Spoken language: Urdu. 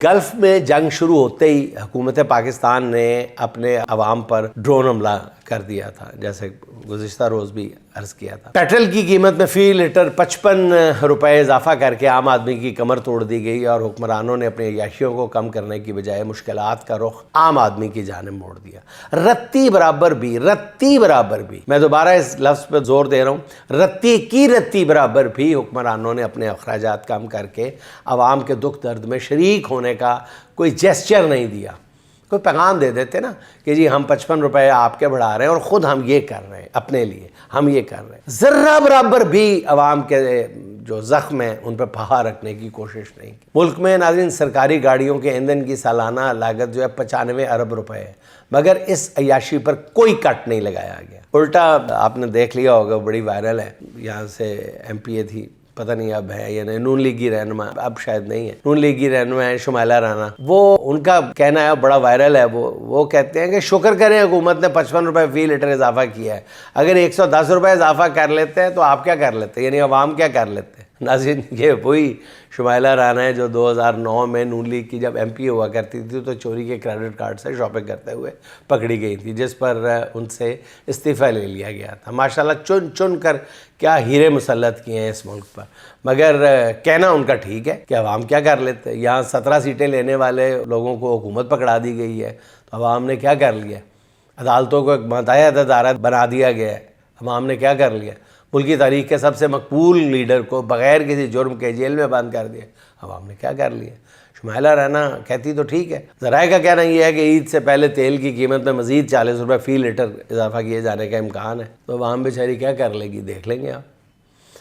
گلف میں جنگ شروع ہوتے ہی حکومت پاکستان نے اپنے عوام پر ڈرون حملہ کر دیا تھا، جیسے گزشتہ روز بھی عرض کیا تھا۔ پیٹرول کی قیمت میں فی لیٹر 55 روپے اضافہ کر کے عام آدمی کی کمر توڑ دی گئی اور حکمرانوں نے اپنے عیاشیوں کو کم کرنے کی بجائے مشکلات کا رخ عام آدمی کی جانب موڑ دیا۔ رتی برابر بھی میں دوبارہ اس لفظ پہ زور دے رہا ہوں، رتی برابر بھی حکمرانوں نے اپنے اخراجات کم کر کے عوام کے دکھ درد میں شریک ہونے کا کوئی جیسچر نہیں دیا۔ کوئی پیغام دے دیتے نا کہ جی ہم 55 روپے آپ کے بڑھا رہے ہیں اور خود ہم یہ کر رہے ہیں، اپنے لیے ہم یہ کر رہے ہیں، ذرہ برابر بھی عوام کے جو زخم ہیں ان پہ پہا رکھنے کی کوشش نہیں کی۔ ملک میں ناظرین سرکاری گاڑیوں کے ایندھن کی سالانہ لاگت جو ہے 95 ارب روپے ہے، مگر اس عیاشی پر کوئی کٹ نہیں لگایا گیا۔ الٹا آپ نے دیکھ لیا ہوگا، بڑی وائرل ہے، یہاں سے ایم پی اے تھی، پتہ نہیں اب ہے یا نہیں، نون لیگی رہنما، اب شاید نہیں ہے، نون لیگی رہنما ہے شمائلہ رانا، وہ ان کا کہنا ہے بڑا وائرل ہے، وہ کہتے ہیں کہ شکر کریں حکومت نے 55 روپے فی لیٹر اضافہ کیا ہے، اگر 110 روپے اضافہ کر لیتے ہیں تو آپ کیا کر لیتے، یعنی عوام کیا کر لیتے۔ ناظرین یہ وہی شمائلہ رانا ہے جو 2009 میں نون لیگ کی جب ایم پی ہوا کرتی تھی تو چوری کے کریڈٹ کارڈ سے شاپنگ کرتے ہوئے پکڑی گئی تھی، جس پر ان سے استعفیٰ لے لیا گیا تھا۔ ماشاءاللہ چن چن کر کیا ہیرے مسلط کیے ہیں اس ملک پر، مگر کہنا ان کا ٹھیک ہے کہ عوام کیا کر لیتے۔ یہاں 17 سیٹیں لینے والے لوگوں کو حکومت پکڑا دی گئی ہے تو عوام نے کیا کر لیا؟ عدالتوں کو ایک ماتحت ادارہ بنا دیا گیا ہے، عوام نے کیا کر لیا؟ ملکی تاریخ کے سب سے مقبول لیڈر کو بغیر کسی جرم کے جیل میں بند کر دیا، عوام نے کیا کر لیا؟ شمائلہ رانا کہتی تو ٹھیک ہے، ذرائع کا کہنا یہ ہے کہ عید سے پہلے تیل کی قیمت میں مزید 40 روپے فی لیٹر اضافہ کیے جانے کا امکان ہے، تو عوام بیچاری کیا کر لے گی، دیکھ لیں گے آپ۔